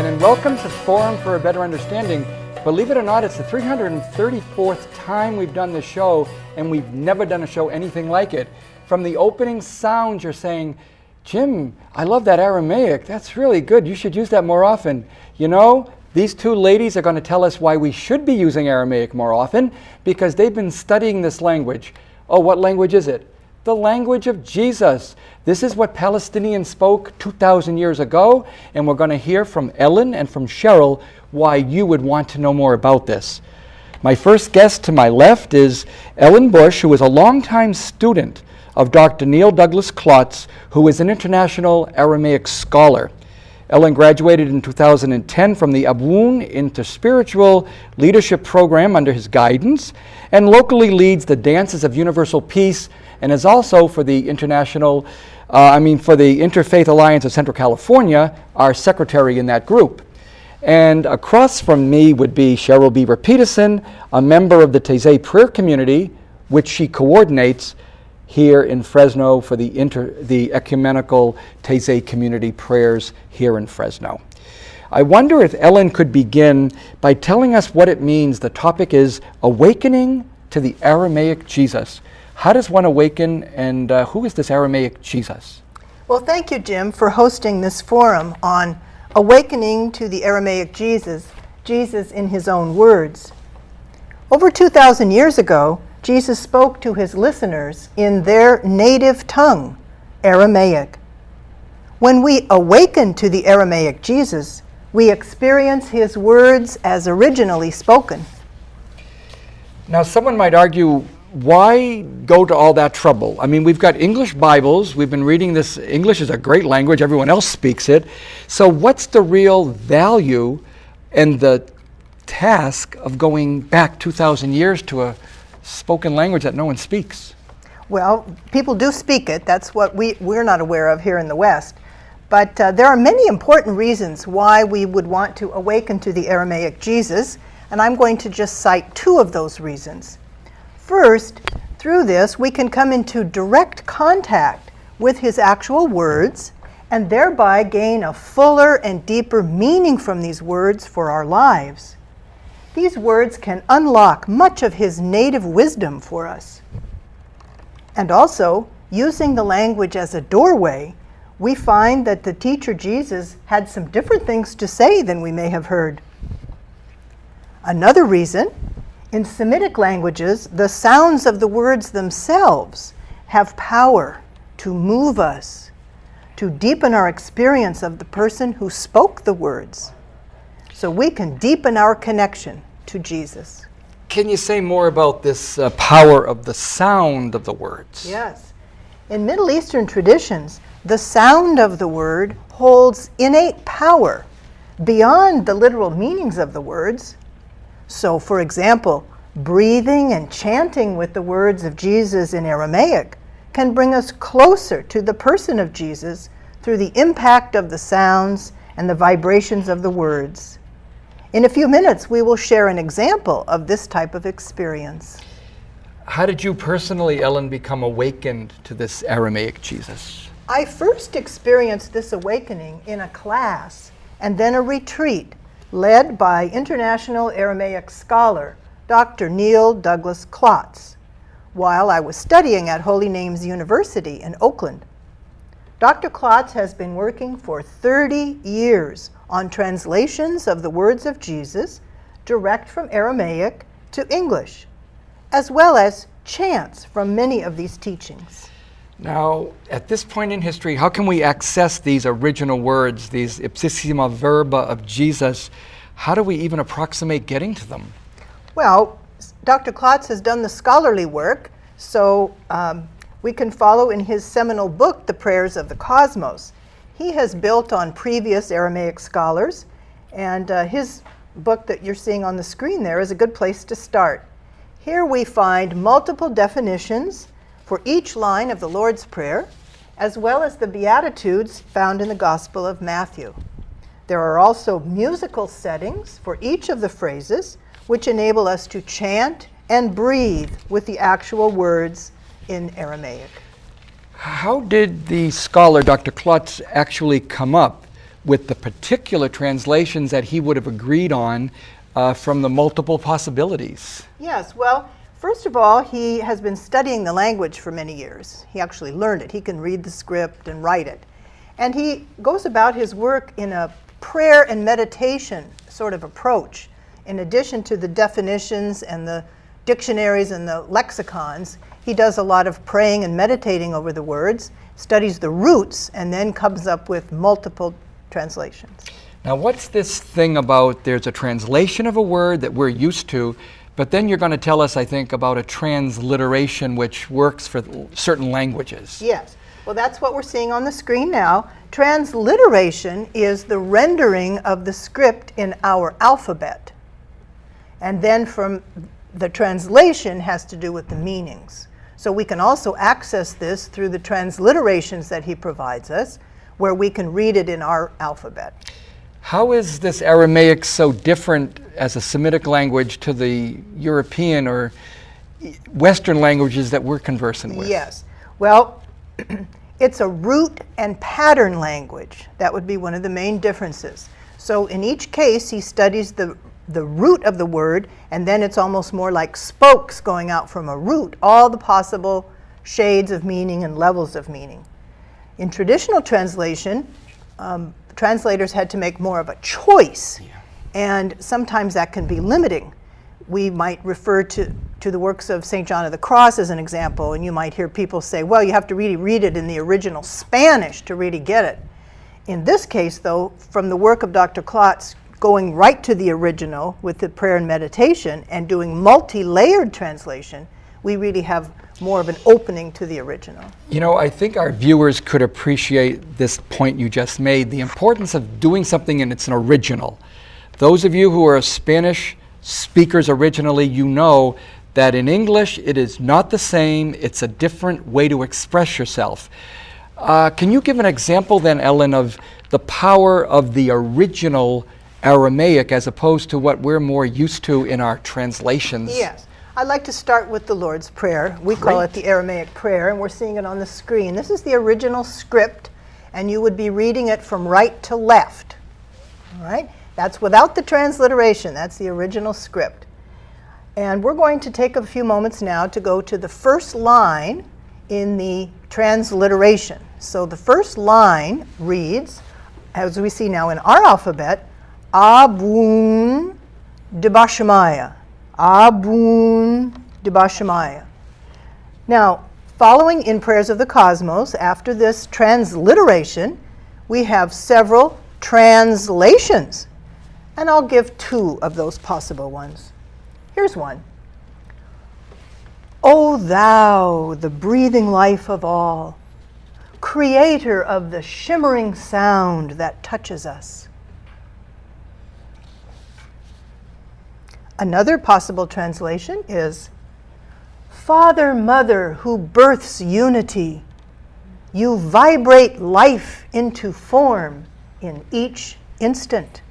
again, and welcome to Forum for a Better Understanding. Believe it or not, it's the 334th time we've done this show, and we've never done a show anything like it. From the opening sounds, you're saying, Jim, I love that Aramaic. That's really good. You should use that more often. You know, these two ladies are going to tell us why we should be using Aramaic more often, because they've been studying this language. Oh, what language is it? The language of Jesus. This is what Palestinians spoke 2,000 years ago, and we're going to hear from Ellen and from Cheryl why you would want to know more about this. My first guest to my left is Ellen Bush, who is a longtime student of Dr. Neil Douglas Klotz, who is an international Aramaic scholar. Ellen graduated in 2010 from the Abwoon into Spiritual Leadership Program under his guidance, and locally leads the Dances of Universal Peace, and is also for the for the Interfaith Alliance of Central California, our secretary in that group. And across from me would be Cheryl Beaver Peterson, a member of the Taizé prayer community, which she coordinates here in Fresno for the ecumenical Taizé community prayers here in Fresno. I wonder if Ellen could begin by telling us what it means. The topic is Awakening to the Aramaic Jesus. How does one awaken, and who is this Aramaic Jesus? Well, thank you, Jim, for hosting this forum on Awakening to the Aramaic Jesus, Jesus in his own words. Over 2,000 years ago, Jesus spoke to his listeners in their native tongue, Aramaic. When we awaken to the Aramaic Jesus, we experience his words as originally spoken. Now, someone might argue, why go to all that trouble? I mean, we've got English Bibles. We've been reading this. English is a great language. Everyone else speaks it. So what's the real value and the task of going back 2,000 years to a spoken language that no one speaks? Well, people do speak it. That's what we're not aware of here in the West. But there are many important reasons why we would want to awaken to the Aramaic Jesus, and I'm going to just cite two of those reasons. First, through this, we can come into direct contact with his actual words and thereby gain a fuller and deeper meaning from these words for our lives. These words can unlock much of his native wisdom for us. And also, using the language as a doorway, we find that the teacher Jesus had some different things to say than we may have heard. Another reason, in Semitic languages, the sounds of the words themselves have power to move us, to deepen our experience of the person who spoke the words, so we can deepen our connection to Jesus. Can you say more about this power of the sound of the words? Yes. In Middle Eastern traditions, the sound of the word holds innate power beyond the literal meanings of the words. So, for example, breathing and chanting with the words of Jesus in Aramaic can bring us closer to the person of Jesus through the impact of the sounds and the vibrations of the words. In a few minutes, we will share an example of this type of experience. How did you personally, Ellen, become awakened to this Aramaic Jesus? I first experienced this awakening in a class and then a retreat led by international Aramaic scholar Dr. Neil Douglas Klotz while I was studying at Holy Names University in Oakland. Dr. Klotz has been working for 30 years on translations of the words of Jesus direct from Aramaic to English, as well as chants from many of these teachings. Now, at this point in history, how can we access these original words, these ipsissima verba of Jesus? How do we even approximate getting to them? Well, Dr. Klotz has done the scholarly work, so we can follow in his seminal book, The Prayers of the Cosmos. He has built on previous Aramaic scholars, and his book that you're seeing on the screen there is a good place to start. Here we find multiple definitions for each line of the Lord's Prayer, as well as the Beatitudes found in the Gospel of Matthew. There are also musical settings for each of the phrases, which enable us to chant and breathe with the actual words in Aramaic. How did the scholar, Dr. Klotz, actually come up with the particular translations that he would have agreed on from the multiple possibilities. Yes, well, first of all, he has been studying the language for many years. He actually learned it. He can read the script and write it. And he goes about his work in a prayer and meditation sort of approach. In addition to the definitions and the dictionaries and the lexicons, he does a lot of praying and meditating over the words, studies the roots, and then comes up with multiple translations. Now, what's this thing about there's a translation of a word that we're used to, but then you're going to tell us, I think, about a transliteration which works for certain languages. Yes. Well, that's what we're seeing on the screen now. Transliteration is the rendering of the script in our alphabet. And then from the translation has to do with the meanings. So we can also access this through the transliterations that he provides us, where we can read it in our alphabet. How is this Aramaic so different as a Semitic language to the European or Western languages that we're conversant with? Yes. Well, it's a root and pattern language. That would be one of the main differences. So in each case, he studies the root of the word, and then it's almost more like spokes going out from a root, all the possible shades of meaning and levels of meaning. In traditional translation, translators had to make more of a choice, and sometimes that can be limiting. We might refer to the works of St. John of the Cross as an example, and you might hear people say, well, you have to really read it in the original Spanish to really get it. In this case, though, from the work of Dr. Klotz, going right to the original with the prayer and meditation and doing multi-layered translation, we really have more of an opening to the original. You know, I think our viewers could appreciate this point you just made, the importance of doing something in its original. Those of you who are Spanish speakers originally, you know that in English it is not the same, it's a different way to express yourself. Can you give an example then, Ellen, of the power of the original Aramaic as opposed to what we're more used to in our translations? Yes. I'd like to start with the Lord's Prayer. We call it the Aramaic prayer, and we're seeing it on the screen. This is the original script, and you would be reading it from right to left. All right? That's without the transliteration. That's the original script. And we're going to take a few moments now to go to the first line in the transliteration. So the first line reads, as we see now in our alphabet, Abun Debashamaya. Abun Debashamaya. Now, following in Prayers of the Cosmos, after this transliteration, we have several translations. And I'll give two of those possible ones. Here's one. O thou, the breathing life of all, creator of the shimmering sound that touches us. Another possible translation is, Father, Mother, who births unity, you vibrate life into form in each instant.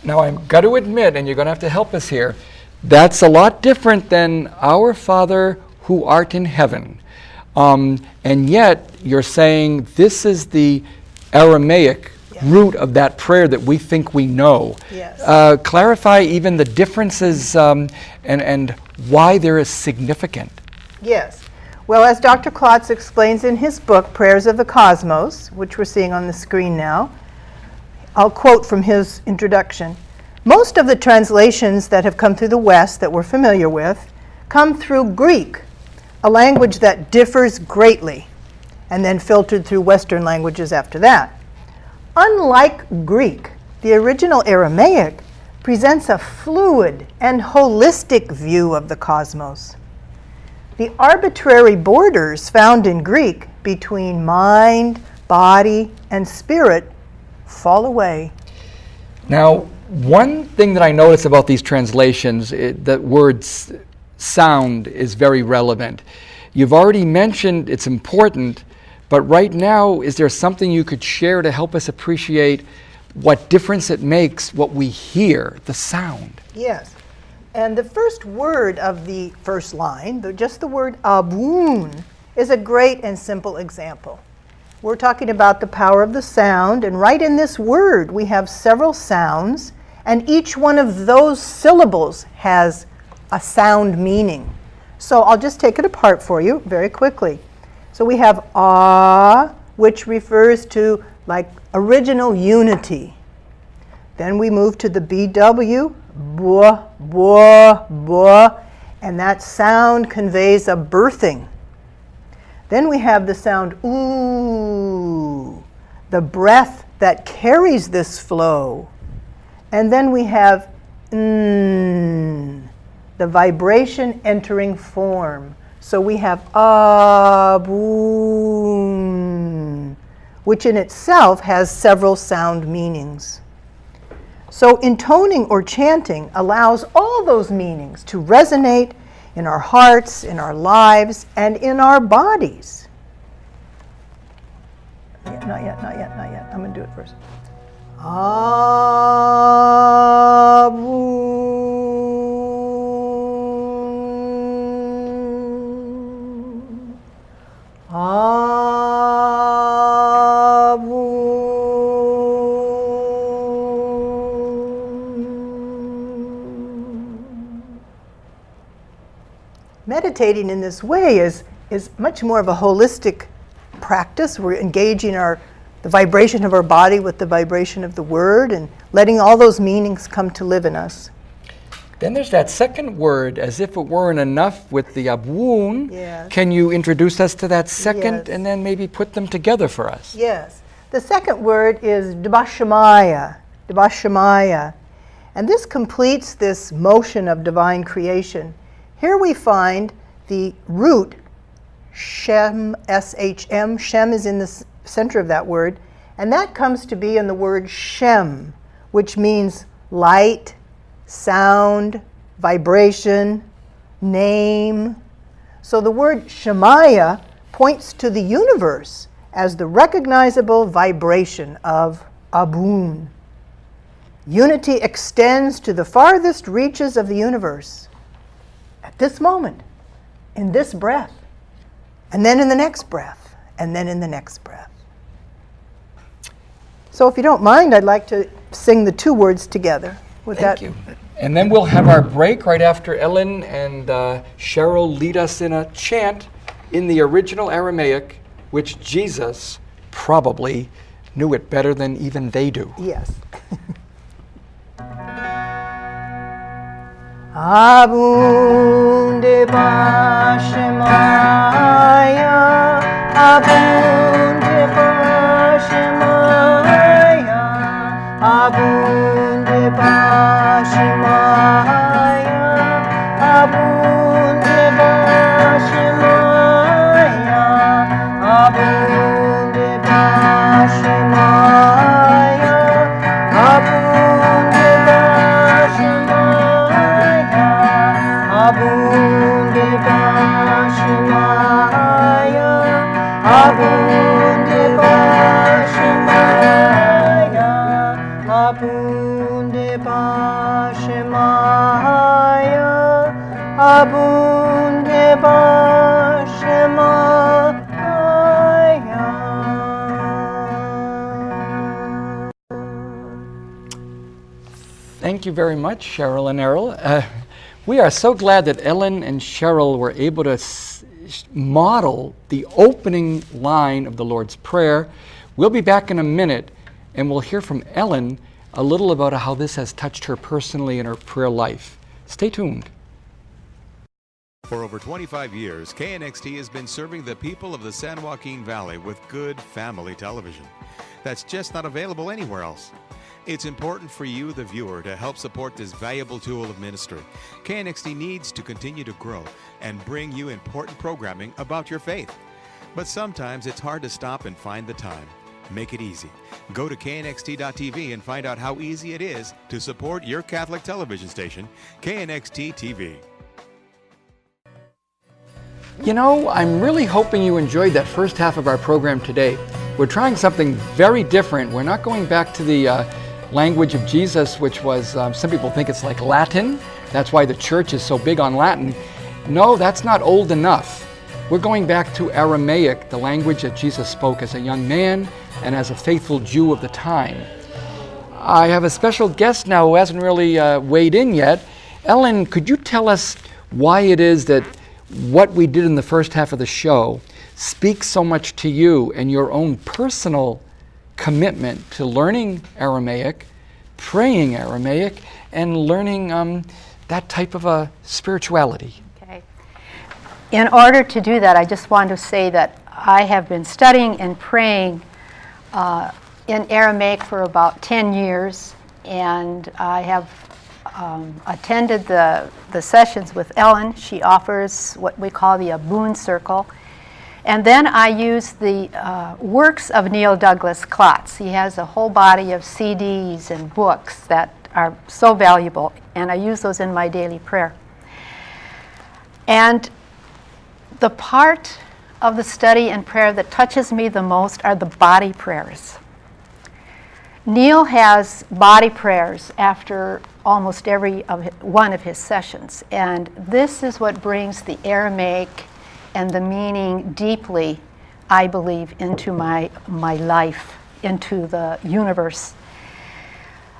Now, I've got to admit, and you're going to have to help us here, that's a lot different than Our Father who art in heaven. And yet, you're saying this is the Aramaic root of that prayer that we think we know. Yes. Clarify even the differences and why they're significant. Yes. Well, as Dr. Klotz explains in his book, Prayers of the Cosmos, which we're seeing on the screen now, I'll quote from his introduction. Most of the translations that have come through the West that we're familiar with come through Greek, a language that differs greatly, and then filtered through Western languages after that. Unlike Greek, the original Aramaic presents a fluid and holistic view of the cosmos. The arbitrary borders found in Greek between mind, body, and spirit fall away. Now, one thing that I notice about these translations, the word sound is very relevant. You've already mentioned it's important, but right now, is there something you could share to help us appreciate what difference it makes, what we hear, the sound? Yes. And the first word of the first line, just the word abun, is a great and simple example. We're talking about the power of the sound, and right in this word we have several sounds, and each one of those syllables has a sound meaning. So I'll just take it apart for you very quickly. So we have ah, which refers to like original unity. Then we move to the BW, bua, bua, bua, and that sound conveys a birthing. Then we have the sound ooh, the breath that carries this flow. And then we have the vibration entering form. So we have aboon, which in itself has several sound meanings. So intoning or chanting allows all those meanings to resonate in our hearts, in our lives, and in our bodies. Not yet. I'm going to do it first. Aboon. Aboon. Meditating in this way is much more of a holistic practice. We're engaging the vibration of our body with the vibration of the word and letting all those meanings come to live in us. Then there's that second word, as if it weren't enough with the aboon. Yes. Can you introduce us to that second Yes. and then maybe put them together for us? Yes. The second word is dvashamaya. And this completes this motion of divine creation. Here we find the root Shem, S-H-M. Shem is in the center of that word, and that comes to be in the word Shem, which means light, sound, vibration, name. So the word Shemaya points to the universe as the recognizable vibration of Aboon. Unity extends to the farthest reaches of the universe at this moment, in this breath, and then in the next breath, and then in the next breath. So if you don't mind, I'd like to sing the two words together. Thank you. And then we'll have our break right after Ellen and Cheryl lead us in a chant in the original Aramaic, which Jesus probably knew it better than even they do. Yes. Abunde Bashemaya, Abunde Bashemaya, Abunde Bashemaya, Abunde Bashemaya, Abunde Bashemaya, Abunde Bashemaya, Abunde Bashemaya, Abunde Bashemaya, Abunde Bashemaya, Abunde Bashemaya. Thank you very much, Cheryl and Errol. We are so glad that Ellen and Cheryl were able to model the opening line of the Lord's Prayer. We'll be back in a minute, and we'll hear from Ellen a little about how this has touched her personally in her prayer life. Stay tuned. For over 25 years, KNXT has been serving the people of the San Joaquin Valley with good family television that's just not available anywhere else. It's important for you, the viewer, to help support this valuable tool of ministry. KNXT needs to continue to grow and bring you important programming about your faith. But sometimes it's hard to stop and find the time. Make it easy. Go to knxt.tv and find out how easy it is to support your Catholic television station, KNXT TV. You know, I'm really hoping you enjoyed that first half of our program today. We're trying something very different. We're not going back to the language of Jesus, which was, some people think it's like Latin. That's why the church is so big on Latin. No, that's not old enough. We're going back to Aramaic, the language that Jesus spoke as a young man and as a faithful Jew of the time. I have a special guest now who hasn't really weighed in yet. Ellen, could you tell us why it is that what we did in the first half of the show speaks so much to you and your own personal commitment to learning Aramaic, praying Aramaic, and learning that type of a spirituality? Okay. In order to do that, I just want to say that I have been studying and praying in Aramaic for about 10 years, and I have attended the sessions with Ellen. She offers what we call the Aboon Circle. And then I use the works of Neil Douglas Klotz. He has a whole body of CDs and books that are so valuable, and I use those in my daily prayer. And the part of the study and prayer that touches me the most are the body prayers. Neil has body prayers after almost every one of his sessions, and this is what brings the Aramaic and the meaning deeply, I believe, into my life, into the universe.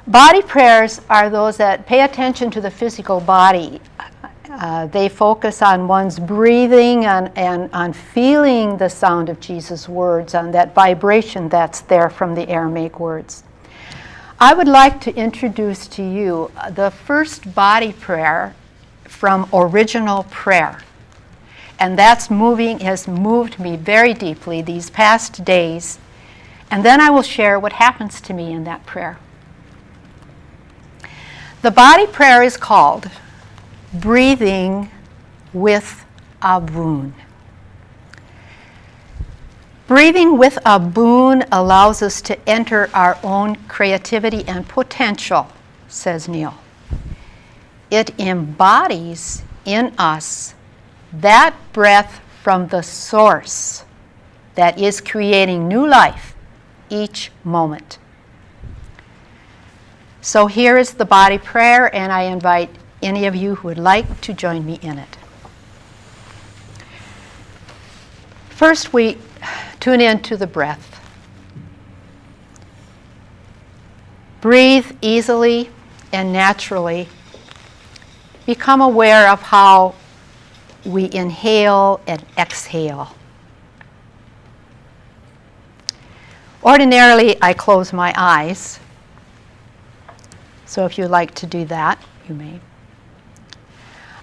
Body prayers are those that pay attention to the physical body. They focus on one's breathing and on feeling the sound of Jesus' words, on that vibration that's there from the Aramaic words. I would like to introduce to you the first body prayer from Original Prayer. And has moved me very deeply these past days. And then I will share what happens to me in that prayer. The body prayer is called Breathing with Aboon. Breathing with Aboon allows us to enter our own creativity and potential, says Neil. It embodies in us that breath from the source that is creating new life each moment. So here is the body prayer, and I invite any of you who would like to join me in it. First, we tune into the breath. Breathe easily and naturally. Become aware of how we inhale and exhale. Ordinarily, I close my eyes. So if you like to do that, you may.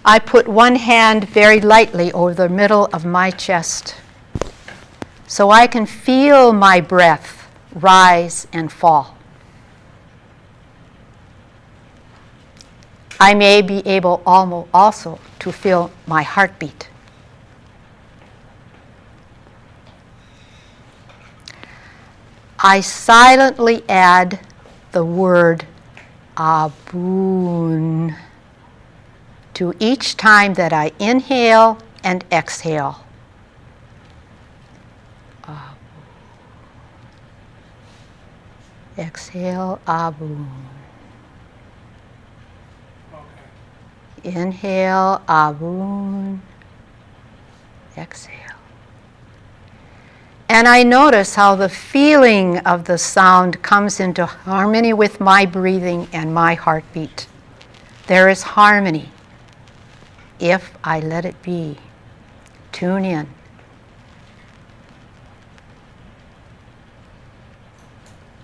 I put one hand very lightly over the middle of my chest so I can feel my breath rise and fall. I may be able also to feel my heartbeat. I silently add the word Aboon to each time that I inhale and exhale. Exhale, Aboon. Inhale, Aboon. Exhale. And I notice how the feeling of the sound comes into harmony with my breathing and my heartbeat. There is harmony if I let it be. Tune in.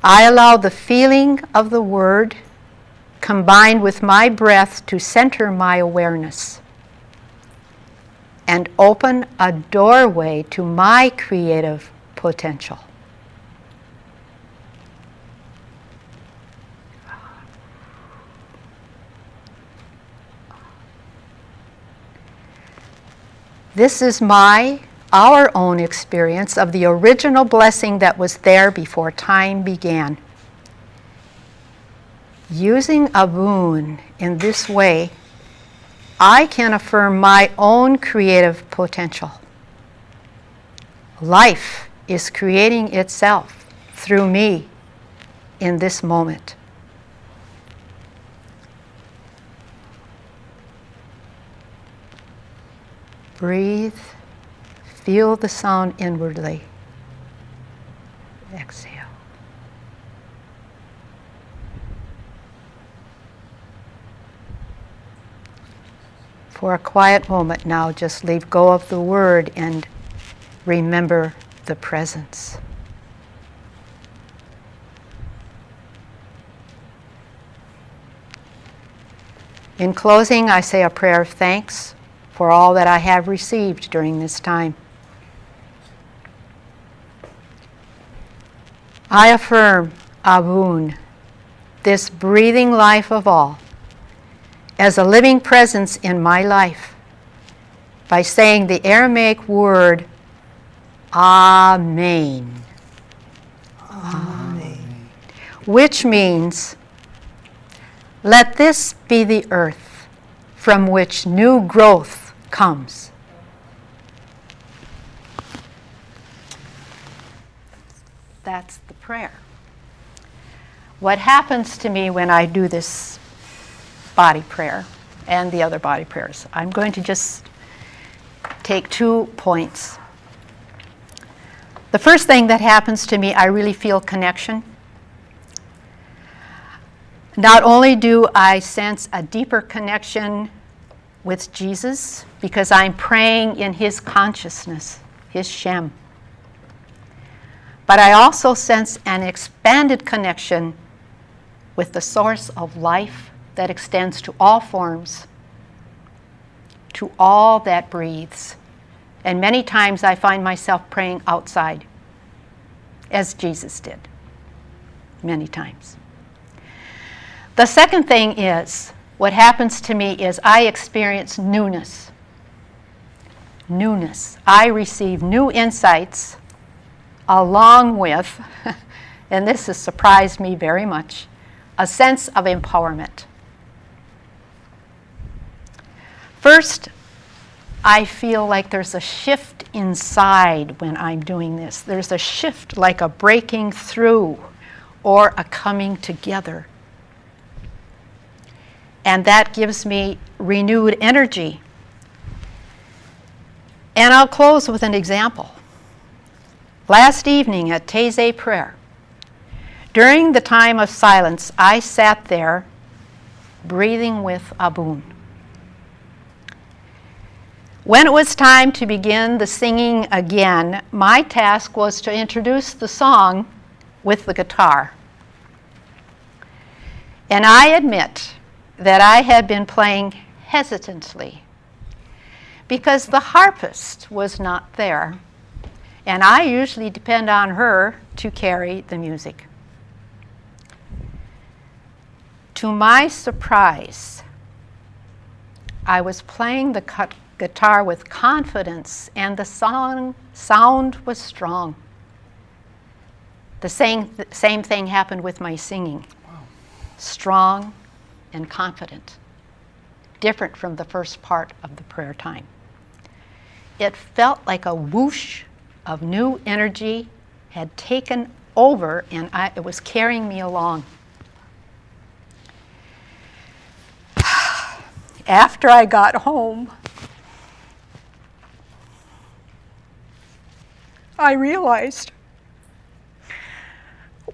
I allow the feeling of the word combined with my breath to center my awareness and open a doorway to my creative potential. This is our own experience of the original blessing that was there before time began. Using Aboon in this way, I can affirm my own creative potential. Life is creating itself through me in this moment. Breathe, Feel the sound inwardly. Exhale. For a quiet moment now, just leave go of the word and remember the presence. In closing, I say a prayer of thanks for all that I have received during this time. I affirm Abun, this breathing life of all, as a living presence in my life by saying the Aramaic word Amen. Amen. Which means, let this be the earth from which new growth comes. That's the prayer. What happens to me when I do this body prayer and the other body prayers? I'm going to just take 2 points. The first thing that happens to me, I really feel connection. Not only do I sense a deeper connection with Jesus because I'm praying in his consciousness, his Shem, but I also sense an expanded connection with the source of life that extends to all forms, to all that breathes. And many times I find myself praying outside, as Jesus did, many times. The second thing is, what happens to me is I experience newness. Newness. I receive new insights along with, and this has surprised me very much, a sense of empowerment. First, I feel like there's a shift inside when I'm doing this. There's a shift, like a breaking through or a coming together. And that gives me renewed energy. And I'll close with an example. Last evening at Taizé prayer, during the time of silence, I sat there breathing with Abun. When it was time to begin the singing again, my task was to introduce the song with the guitar. And I admit that I had been playing hesitantly because the harpist was not there, and I usually depend on her to carry the music. To my surprise, I was playing the guitar with confidence, and the sound was strong. The same thing happened with my singing. Wow. Strong and confident, different from the first part of the prayer time. It felt like a whoosh of new energy had taken over, and it was carrying me along. After I got home, I realized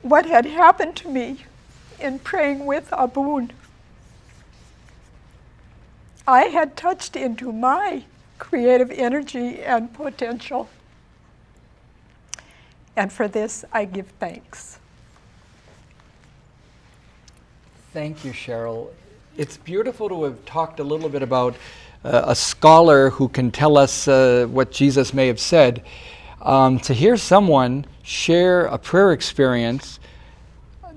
what had happened to me in praying with Abun. I had touched into my creative energy and potential. And for this, I give thanks. Thank you, Cheryl. It's beautiful to have talked a little bit about a scholar who can tell us what Jesus may have said. To hear someone share a prayer experience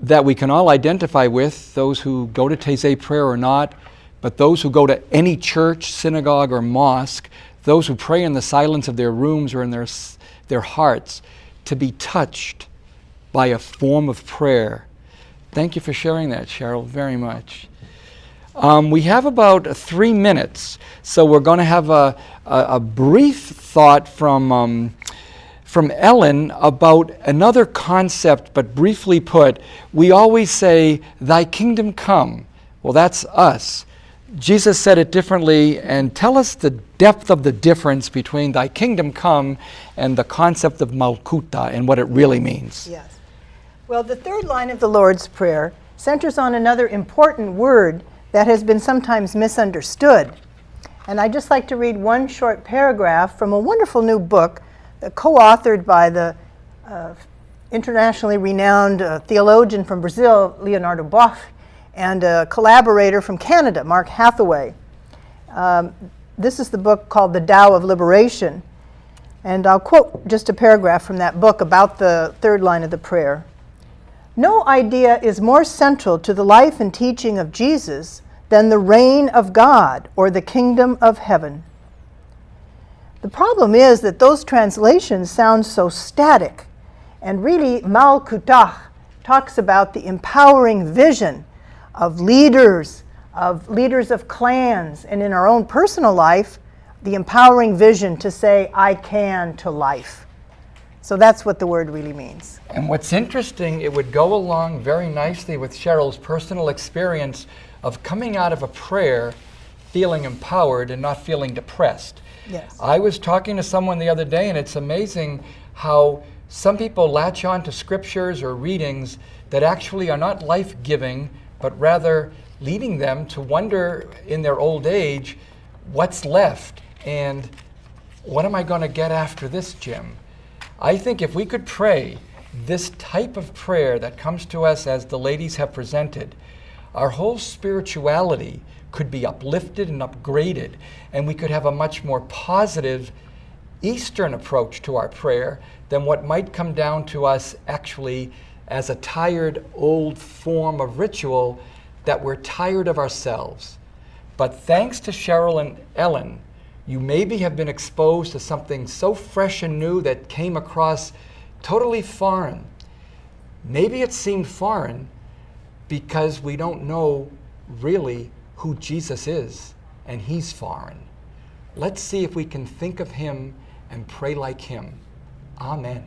that we can all identify with, those who go to Taizé prayer or not, but those who go to any church, synagogue, or mosque, those who pray in the silence of their rooms or in their hearts, to be touched by a form of prayer. Thank you for sharing that, Cheryl, very much. We have about 3 minutes, so we're going to have a brief thought from Ellen about another concept, but briefly put, we always say, "Thy kingdom come." Well, that's us. Jesus said it differently, and tell us the depth of the difference between thy kingdom come and the concept of Malkuta and what it really means. Yes. Well, the third line of the Lord's Prayer centers on another important word that has been sometimes misunderstood. And I'd just like to read one short paragraph from a wonderful new book co-authored by the internationally renowned theologian from Brazil, Leonardo Boff, and a collaborator from Canada, Mark Hathaway. This is the book called The Tao of Liberation. And I'll quote just a paragraph from that book about the third line of the prayer. No idea is more central to the life and teaching of Jesus than the reign of God or the kingdom of heaven. The problem is that those translations sound so static, and really Malkutah talks about the empowering vision of leaders of clans, and in our own personal life, the empowering vision to say, I can to life. So that's what the word really means. And what's interesting, it would go along very nicely with Cheryl's personal experience of coming out of a prayer feeling empowered and not feeling depressed. Yes. I was talking to someone the other day, and it's amazing how some people latch on to scriptures or readings that actually are not life-giving, but rather leading them to wonder in their old age, what's left? And what am I going to get after this, Jim? I think if we could pray this type of prayer that comes to us as the ladies have presented, our whole spirituality could be uplifted and upgraded, and we could have a much more positive Eastern approach to our prayer than what might come down to us actually as a tired old form of ritual that we're tired of ourselves. But thanks to Cheryl and Ellen, you maybe have been exposed to something so fresh and new that came across totally foreign. Maybe it seemed foreign because we don't know really who Jesus is, and he's foreign. Let's see if we can think of him and pray like him. Amen.